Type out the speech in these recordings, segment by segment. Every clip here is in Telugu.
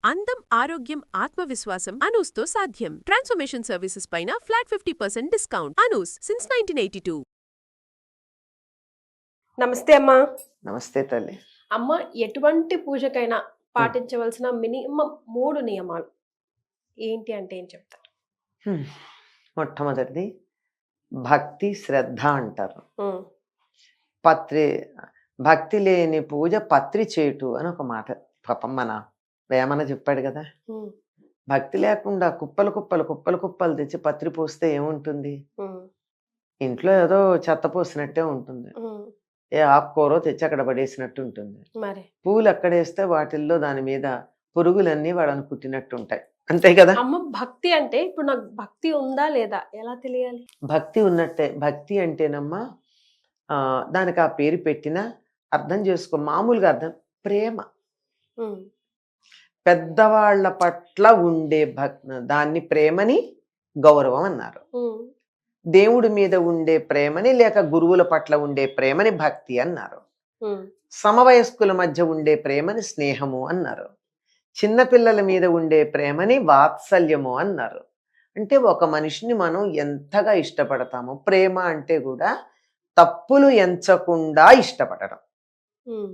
అందం, ఆరోగ్యం, ఆత్మవిశ్వాసం అనూస్తో సాధ్యం. ట్రాన్స్ఫర్మేషన్ సర్వీసెస్ పైన ఫ్లాట్ 50% డిస్కౌంట్. అనూస్ సిన్స్ 1982. నమస్తే అమ్మా. నమస్తే తల్లి. అమ్మ, ఎటువంటి పూజకైనా పాటించవలసిన మినిమం 3 నియమాలు ఏంటి అంటే ఏం చెప్తారు? మొట్టమొదటిది భక్తి, శ్రద్ధ అంటారు. ఉమ్, భక్తి లేని పూజ పత్రి చేటు అని ఒక మాట పాపం మన వేమన చెప్పాడు కదా. ఉమ్, భక్తి లేకుండా కుప్పలు కుప్పలు కుప్పలు కుప్పలు తెచ్చి పత్రి పోస్తే ఏముంటుంది? ఉమ్, ఇంట్లో ఏదో చెత్త పోసినట్టే ఉంటుంది. ఉమ్, ఏ ఆకుకూరో తెచ్చి అక్కడ పడేసినట్టు ఉంటుంది. మరి పూలు అక్కడేస్తే వాటిల్లో దాని మీద పురుగులన్నీ వాళ్ళని కుట్టినట్టు ఉంటాయి. అంతే కదా. అమ్మ, భక్తి అంటే ఇప్పుడు నాకు భక్తి ఉందా లేదా ఎలా తెలియాలి? భక్తి ఉన్నట్టే. భక్తి అంటేనమ్మా దానికి ఆ పేరు పెట్టినా అర్థం చేసుకో. మామూలుగా అర్థం ప్రేమ. ఉమ్, పెద్దవాళ్ల పట్ల ఉండే దాన్ని ప్రేమని గౌరవం అన్నారు. ఉమ్, దేవుడి మీద ఉండే ప్రేమని లేక గురువుల పట్ల ఉండే ప్రేమని భక్తి అన్నారు. ఉమ్, సమవయస్కుల మధ్య ఉండే ప్రేమని స్నేహము అన్నారు. చిన్నపిల్లల మీద ఉండే ప్రేమని వాత్సల్యము అన్నారు. అంటే ఒక మనిషిని మనం ఎంతగా ఇష్టపడతామో, ప్రేమ అంటే కూడా తప్పులు ఎంచకుండా ఇష్టపడడం, ఉమ్,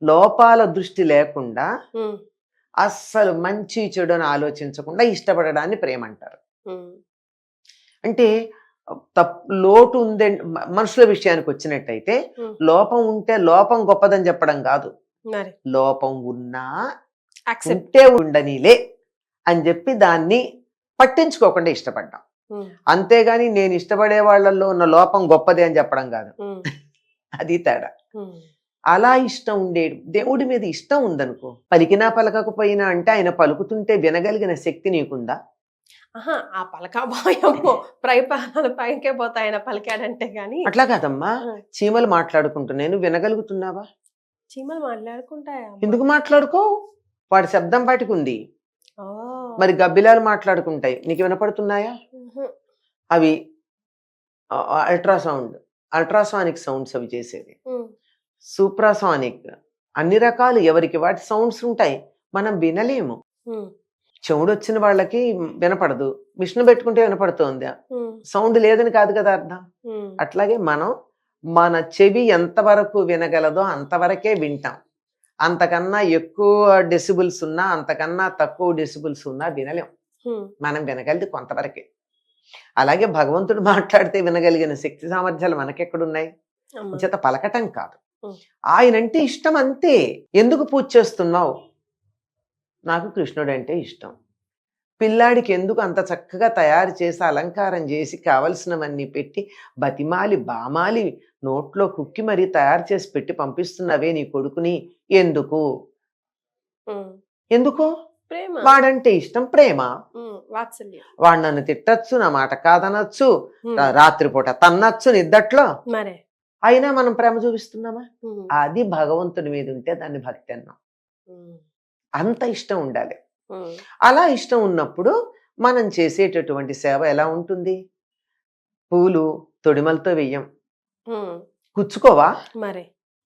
లోపాల దృష్టి లేకుండా ఉమ్, అస్సలు మంచి చెడుని ఆలోచించకుండా ఇష్టపడడాన్ని ప్రేమ అంటారు. ఉమ్, అంటే లోటు ఉందే మనుషుల విషయానికి వచ్చినట్టయితే ఉమ్, లోపం ఉంటే లోపం గొప్పదని చెప్పడం కాదు, మరి లోపం ఉన్నా యాక్సెప్ట్. ఉంటే ఉండనీలే అని చెప్పి దాన్ని పట్టించుకోకుండా ఇష్టపడ్డాం. ఉమ్, అంతేగాని నేను ఇష్టపడే వాళ్ళల్లో ఉన్న లోపం గొప్పదే అని చెప్పడం కాదు. ఉమ్, అది తేడా. ఉమ్, అలా ఇష్టం ఉండేది. దేవుడి మీద ఇష్టం ఉందనుకో, పలికినా పలకకపోయినా అంటే ఆయన పలుకుతుంటే వినగలిగిన శక్తి నీకుందా? ఆహా, ఆ పలకాభాయము ప్రాణాలు పైకే పోతాయి ఆయన పలికాడంటే గాని. అట్లా కాదమ్మా. చీమలు మాట్లాడుకుంటున్నాయి, నువ్వు వినగలుగుతున్నావా? చీమలు మాట్లాడుకుంటాయా? ఎందుకు మాట్లాడుకో? వాడి శబ్దం వాటికి ఉంది. ఓ, మరి గబ్బిలాలు మాట్లాడుకుంటాయి, నీకు వినపడుతున్నాయా? ఉహు, అవి అల్ట్రాసానిక్ సౌండ్స్ అవి చేసేది. ఉమ్, సూప్రాసానిక్, అన్ని రకాలు ఎవరికి వాటి సౌండ్స్ ఉంటాయి. మనం వినలేము. ఉమ్, చెవుడు వచ్చిన వాళ్ళకి వినపడదు, మిషన్ పెట్టుకుంటే వినపడుతోంది. ఉమ్, సౌండ్ లేదని కాదు కదా అర్థం. ఉమ్, అట్లాగే మన చెవి ఎంతవరకు వినగలదో అంతవరకే వింటాం. అంతకన్నా ఎక్కువ డెసిబుల్స్ ఉన్నా, అంతకన్నా తక్కువ డెసిబుల్స్ ఉన్నా వినలేం. ఉమ్, మనం వినగలిది కొంతవరకే. అలాగే భగవంతుడు మాట్లాడితే వినగలిగిన శక్తి సామర్థ్యాలు మనకెక్కడున్నాయి? అమ్మ. చేత పలకటం కాదు, ఉమ్, ఆయనంటే ఇష్టం అంతే. ఎందుకు పూజ చేస్తున్నావు? నాకు కృష్ణుడు అంటే ఇష్టం. పిల్లాడికి ఎందుకు అంత చక్కగా తయారు చేసి అలంకారం చేసి కావలసినవన్నీ పెట్టి బతిమాలి బామాలి నోట్లో కుక్కి మరీ తయారు చేసి పెట్టి పంపిస్తున్నవే నీ కొడుకుని? ఎందుకు? ఉమ్, ఎందుకు? ప్రేమ. వాడంటే ఇష్టం, ప్రేమ. ఉమ్, వాత్సల్యం. వాడు నన్ను తిట్టచ్చు, నా మాట కాదనొచ్చు, ఉమ్, రాత్రిపూట తన్నచ్చు నిద్దట్లో, మరే. అయినా మనం ప్రేమ చూపిస్తున్నామా? ఉమ్, అది భగవంతుడి మీద ఉంటే దాన్ని భక్తి అన్నాం. ఉమ్, అంత ఇష్టం ఉండాలి. ఉమ్, అలా ఇష్టం ఉన్నప్పుడు మనం చేసేటటువంటి సేవ ఎలా ఉంటుంది? పూలు తొడిమలతో వెయ్యం, ఉమ్, కుచ్చుకోవా? మరే.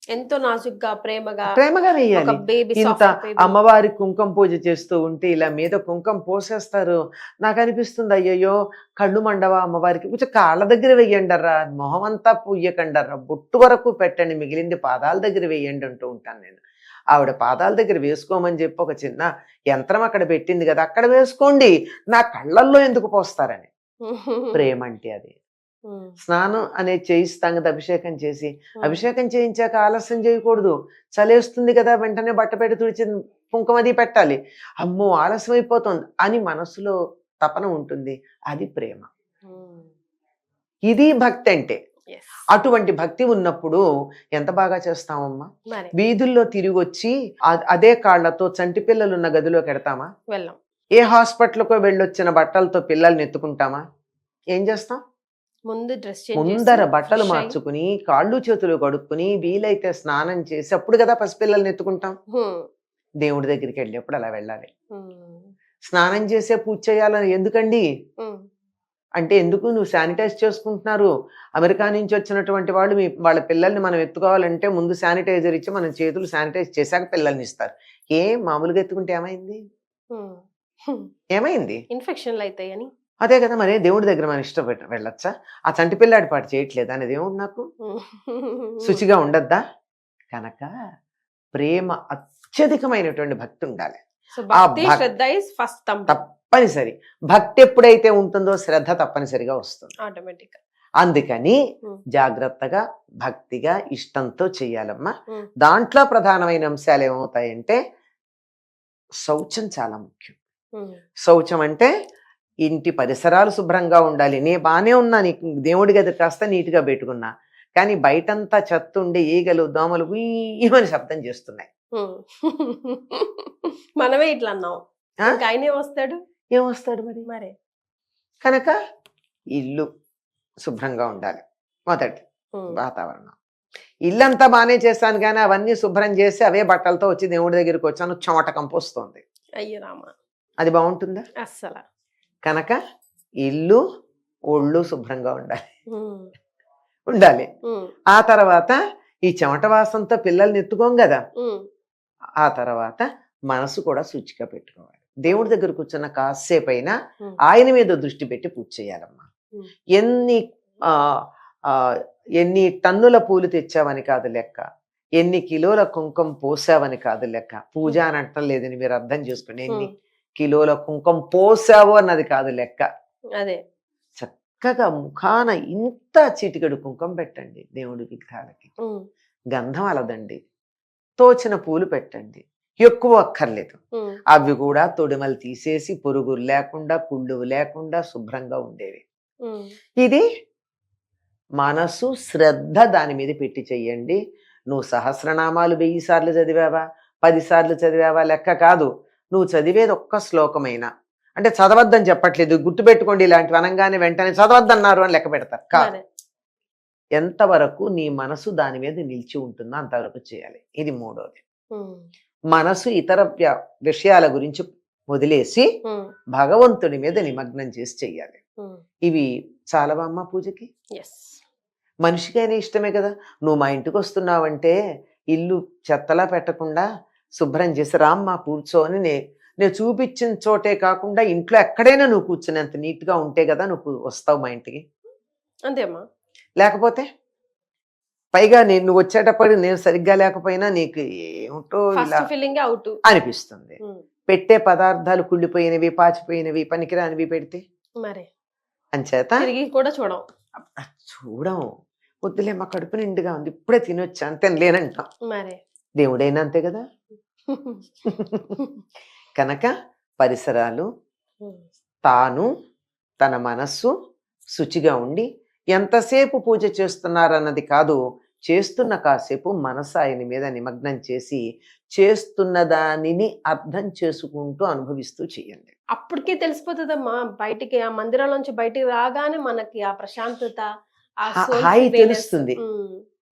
ఎంతో నాజుగ్గా ప్రేమగా ప్రేమగా ఒక వెయ్యాలి. బేబీ, ఇంత సాఫ్ట్ బేబీ. అమ్మవారి కుంకుమ పూజ చేస్తూ ఉంటే ఇలా మీద కుంకుమ పోసేస్తారు. నాకు అనిపిస్తుంది, అయ్యయ్యో కళ్ళు మండవా అమ్మవారికి? కొంచెం కాళ్ళ దగ్గర వెయ్యండర్రా, మొహం అంతా పూయకండర్రా, బొట్టు వరకు పెట్టండి, మిగిలింది పాదాల దగ్గర వెయ్యండి అంటూ ఉంటాను నేను. ఆవిడ పాదాల దగ్గర వేసుకోమని చెప్పి ఒక చిన్న యంత్రం అక్కడ పెట్టింది కదా, అక్కడ వేసుకోండి, నా కళ్ళల్లో ఎందుకు పోస్తారని. ప్రేమ అంటే అది. ఉమ్, స్నానం అనేది చేయిస్తాం కదా, అభిషేకం చేసి. ఉమ్, అభిషేకం చేయించాక ఆలస్యం చేయకూడదు. చలేస్తుంది కదా, వెంటనే బట్ట పెట్టి తుడిచి కుంకుమది పెట్టాలి. అమ్మో ఆలస్యం అయిపోతుంది అని మనసులో తపన ఉంటుంది, అది ప్రేమ. ఉమ్, ఇది భక్తి అంటే. yes, అటువంటి భక్తి ఉన్నప్పుడు ఎంత బాగా చేస్తామమ్మా. మరే. వీధుల్లో తిరిగి వచ్చి అదే కాళ్లతో చంటి పిల్లలు ఉన్న గదిలోకి ఎడతామా? వెళ్ళాం. ఏ హాస్పిటల్కో వెళ్ళొచ్చిన బట్టలతో పిల్లల్ని ఎత్తుకుంటామా? ఏం చేస్తాం? ముందు డ్రెస్ చేంజ్ ముందర చేసి, బట్టలు fresh అయ్యి. మార్చుకుని కాళ్ళు చేతులు కడుక్కుని వీలైతే స్నానం చేసి అప్పుడు కదా పసిపిల్లల్ని ఎత్తుకుంటాం. ఉమ్, దేవుడి దగ్గరికి వెళ్ళేప్పుడు అలా వెళ్ళాలి. ఉమ్, స్నానం చేసే పూజ చేయాలని ఎందుకండి ఉమ్, అంటే, ఎందుకు నువ్వు శానిటైజ్ చేసుకుంటున్నారు. అమెరికా నుంచి వచ్చినటువంటి వాళ్ళు వాళ్ళ పిల్లల్ని మనం ఎత్తుకోవాలంటే ముందు శానిటైజర్ ఇచ్చి మనం చేతులు శానిటైజ్ చేశాక పిల్లల్ని ఇస్తారు. మామూలుగా ఎత్తుకుంటే ఏమైంది? ఏమైంది? ఇన్ఫెక్షన్లు అవుతాయని. అదే కదా, మరి దేవుడి దగ్గర మనం ఇష్టపడి వెళ్ళొచ్చా? ఆ చంటి పిల్లాడి పాటు చేయట్లేదు అనేది ఏముంది నాకు? శుచిగా ఉండద్దా? కనుక ప్రేమ అత్యధికమైనటువంటి భక్తి ఉండాలి. సో ఆ భక్తి భక్- శ్రద్ధ ఇస్ ఫస్ట్ థంబ్ తప్పనిసరి. భక్తి ఎప్పుడైతే ఉంటుందో శ్రద్ధ తప్పనిసరిగా వస్తుంది. ఆటోమేటిక్. అందుకని జాగ్రత్తగా భక్తిగా ఇష్టంతో చెయ్యాలమ్మా. దాంట్లో ప్రధానమైన అంశాలు ఏమవుతాయంటే శౌచం చాలా ముఖ్యం. శౌచం అంటే ఇంటి పరిసరాలు శుభ్రంగా ఉండాలి. నే బానే ఉన్నా, నీకు దేవుడి గది కాస్త నీట్గా పెట్టుకున్నా, కానీ బయటంతా చెత్త ఉండి ఈగలు దోమలు ఉయ్యమని శబ్దం చేస్తున్నాయి. మనమే ఇట్లా అన్నాం, ఆ? ఇంకా ఆయనే వస్తాడు. ఏమొస్తాడు మరి? మరే కనుక ఇల్లు శుభ్రంగా ఉండాలి. మొదటి వాతావరణం. ఇల్లంతా బాగానే చేస్తాను కానీ అవన్నీ శుభ్రం చేసి అవే బట్టలతో వచ్చి దేవుడి దగ్గరికి వచ్చాను, చెమట కంపొస్తుంది. అయ్యో రామ, అది బాగుంటుందా? అస్సలు. కనుక ఇల్లు ఒళ్ళు శుభ్రంగా ఉండాలి. ఆ తర్వాత ఈ చెమట వాసనతో పిల్లల్ని ఎత్తుకోం కదా. ఆ తర్వాత మనసు కూడా శుచిగా పెట్టుకోవాలి. దేవుడి దగ్గర కూర్చున్న కాసేపు అయినా ఆయన మీద దృష్టి పెట్టి పూజ చేయాలమ్మా. ఎన్ని ఎన్ని టన్నుల పూలు తెచ్చావని కాదు లెక్క, ఎన్ని కిలోల కుంకుమ పోసావని కాదు లెక్క. పూజ అని అంటం లేదని మీరు అర్థం చేసుకోండి. ఎన్ని కిలోల కుంకుమ పోసావో అన్నది కాదు లెక్క. అదే చక్కగా ముఖాన ఇంత చిటికెడు కుంకుమ పెట్టండి దేవుడి విగ్రహాలకి. గంధం అలదండి, తోచిన పూలు పెట్టండి, ఎక్కువ అక్కర్లేదు. అవి కూడా తొడిమలు తీసేసి పురుగులు లేకుండా కుళ్ళువు లేకుండా శుభ్రంగా ఉండేవి. ఇది మనసు శ్రద్ధ దాని మీద పెట్టి చెయ్యండి. నువ్వు సహస్రనామాలు 1000 సార్లు చదివావా 10 సార్లు చదివావా లెక్క కాదు. నువ్వు చదివేది ఒక్క శ్లోకమైనా, అంటే చదవద్దని చెప్పట్లేదు, గుర్తుపెట్టుకోండి, ఇలాంటివి అనగానే వెంటనే చదవద్దన్నారు అని లెక్క పెడతారు కాదు. ఎంతవరకు నీ మనసు దాని మీద నిలిచి ఉంటుందో అంతవరకు చేయాలి. ఇది మూడోది. మనసు ఇతర విషయాల గురించి వదిలేసి భగవంతుడి మీద నిమగ్నం చేసి చెయ్యాలి. ఇవి చాలవమ్మ పూజకి. మనిషికైనా ఇష్టమే కదా. నువ్వు మా ఇంటికి వస్తున్నావంటే ఇల్లు చెత్తలా పెట్టకుండా శుభ్రం చేసి రామ్మా కూర్చో అని నేను చూపించిన చోటే కాకుండా ఇంట్లో ఎక్కడైనా నువ్వు కూర్చునేంత నీట్గా ఉంటే కదా నువ్వు వస్తావు మా ఇంటికి. అంతేమ్మా. లేకపోతే పైగా నువ్వు వచ్చేటప్పటికి నేను సరిగ్గా లేకపోయినా నీకు ఏమిటో ఇలా అనిపిస్తుంది. పెట్టే పదార్థాలు కుళ్ళిపోయినవి పాచిపోయినవి పనికిరానివి పెడితే మరి అంచేత కూడా చూడం. వద్దులే మా కడుపు నిండుగా ఉంది ఇప్పుడే తినొచ్చా అని తినలేనంటాం. దేవుడైనా అంతే కదా. కనుక పరిసరాలు, తాను, తన మనస్సు శుచిగా ఉండి ఎంతసేపు పూజ చేస్తున్నారన్నది కాదు, చేస్తున్న కాసేపు మనసు ఆయన మీద నిమగ్నం చేసి చేస్తున్న దానిని అర్థం చేసుకుంటూ అనుభవిస్తూ చేయండి. అప్పటికే తెలిసిపోతుందమ్మా. బయటికి ఆ మందిరంలోంచి బయటికి రాగానే మనకి ఆ ప్రశాంతత, హాయి తెలుస్తుంది.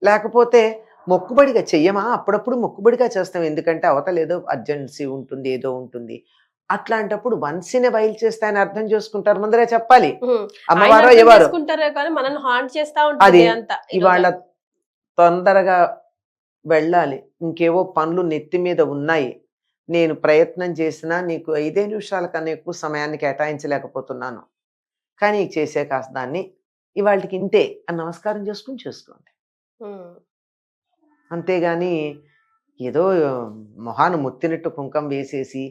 లేకపోతే మొక్కుబడిగా చెయ్యమా, అప్పుడప్పుడు మొక్కుబడిగా చేస్తాం, ఎందుకంటే అవతల ఏదో అర్జెన్సీ ఉంటుంది, ఏదో ఉంటుంది. అట్లాంటప్పుడు వన్సినే బయలు చేస్తాయని అర్థం చేసుకుంటారు, ముందరే చెప్పాలి. అమ్మవారో ఎవరు అది ఇవాళ తొందరగా వెళ్ళాలి, ఇంకేవో పనులు నెత్తి మీద ఉన్నాయి, నేను ప్రయత్నం చేసినా నీకు 5 నిమిషాల కన్నా ఎక్కువ సమయాన్ని కేటాయించలేకపోతున్నాను, కానీ చేసే కాస్త దాన్ని ఇవాళకి ఇంతే అని నమస్కారం చేసుకోండి. అంతేగాని ఏదో మొహాను ముత్తినట్టు కుంకం వేసేసి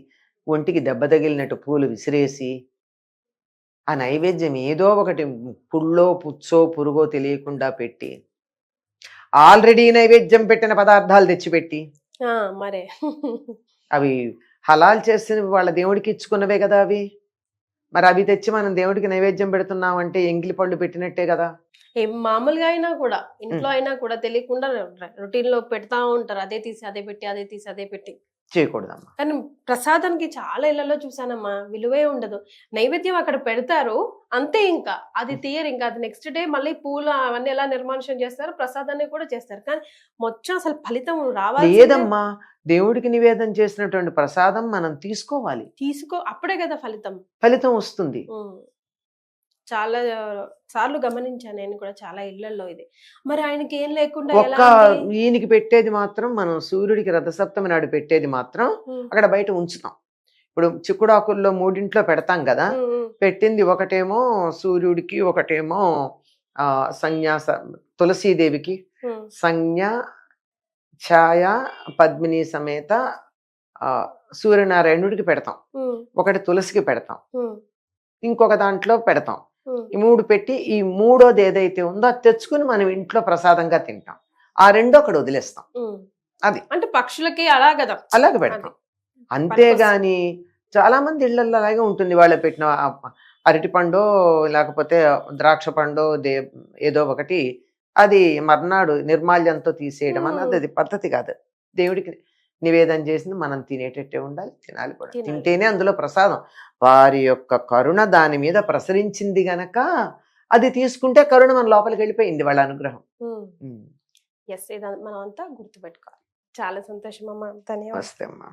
ఒంటికి దెబ్బ తగిలినట్టు పూలు విసిరేసి ఆ నైవేద్యం ఏదో ఒకటి పుల్లో పుచ్చో పురుగో తెలియకుండా పెట్టి ఆల్రెడీ నైవేద్యం పెట్టిన పదార్థాలు తెచ్చిపెట్టి మరే అవి హలాల్ చేసిన వాళ్ళ దేవుడికి ఇచ్చుకున్నవే కదా అవి. మరి అవి తెచ్చి మనం దేవుడికి నైవేద్యం పెడుతున్నామంటే ఎంగిలి పళ్ళు పెట్టినట్టే కదా. మామూలుగా అయినా కూడా ఇంట్లో అయినా కూడా తెలియకుండా రొటీన్ లో పెడతా ఉంటారు, అదే తీసి అదే పెట్టి అదే తీసి అదే పెట్టి. చేయకూడదమ్మా. కానీ ప్రసాదానికి చాలా ఇళ్లలో చూసానమ్మా, విలువే ఉండదు. నైవేద్యం అక్కడ పెడతారు అంతే, ఇంకా అది తీయరు. ఇంకా అది నెక్స్ట్ డే మళ్ళీ పూలు అవన్నీ ఎలా నిర్మానుషం చేస్తారు, ప్రసాదాన్ని కూడా చేస్తారు, కానీ మొత్తం అసలు ఫలితం రావాలి లేదమ్మా. దేవుడికి నివేదన చేసినటువంటి ప్రసాదం మనం తీసుకోవాలి, అప్పుడే కదా ఫలితం వస్తుంది. చాలా సార్లు గమనించాను నేను కూడా చాలా ఇళ్లలో ఇది. మరి ఆయనకి ఏం లేకుండా ఒక్క ఈయనకి పెట్టేది మాత్రం మనం సూర్యుడికి రథసప్తమి నాడు పెట్టేది మాత్రం అక్కడ బయట ఉంచుతాం. ఇప్పుడు చిక్కుడాకుల్లో మూడింట్లో పెడతాం కదా, పెట్టింది ఒకటేమో సూర్యుడికి, ఒకటేమో సంజ్ఞాస తులసీదేవికి, సంజ్ఞ ఛాయ పద్మిని సమేత సూర్యనారాయణుడికి పెడతాం, ఒకటి తులసికి పెడతాం, ఇంకొక దాంట్లో పెడతాం. ఈ 3 పెట్టి ఈ 3వది ఏదైతే ఉందో అది తెచ్చుకుని మనం ఇంట్లో ప్రసాదంగా తింటాం. ఆ 2 అక్కడ వదిలేస్తాం. అది అంటే పక్షులకి అలా కదా, అలాగే పెడతాం. అంతేగాని చాలా మంది ఇళ్లలో అలాగే ఉంటుంది. వాళ్ళు పెట్టిన అరటి పండో లేకపోతే ద్రాక్ష పండో ఏదో ఒకటి అది మర్నాడు నిర్మాల్యంతో తీసేయడం అన్నది అది పద్ధతి కాదు. దేవుడికి నివేదన చేసింది మనం తినేటట్టే ఉండాలి, తినాలి కూడా. తింటేనే అందులో ప్రసాదం. వారి యొక్క కరుణ దాని మీద ప్రసరించింది గనక అది తీసుకుంటే కరుణ మన లోపలికి వెళ్ళిపోయింది, వాళ్ళ అనుగ్రహం. ఎస్, ఇది మనం అంతా గుర్తుపెట్టుకోవాలి. చాలా సంతోషం అమ్మా, ధన్యవాదాలు. వస్తే అమ్మా.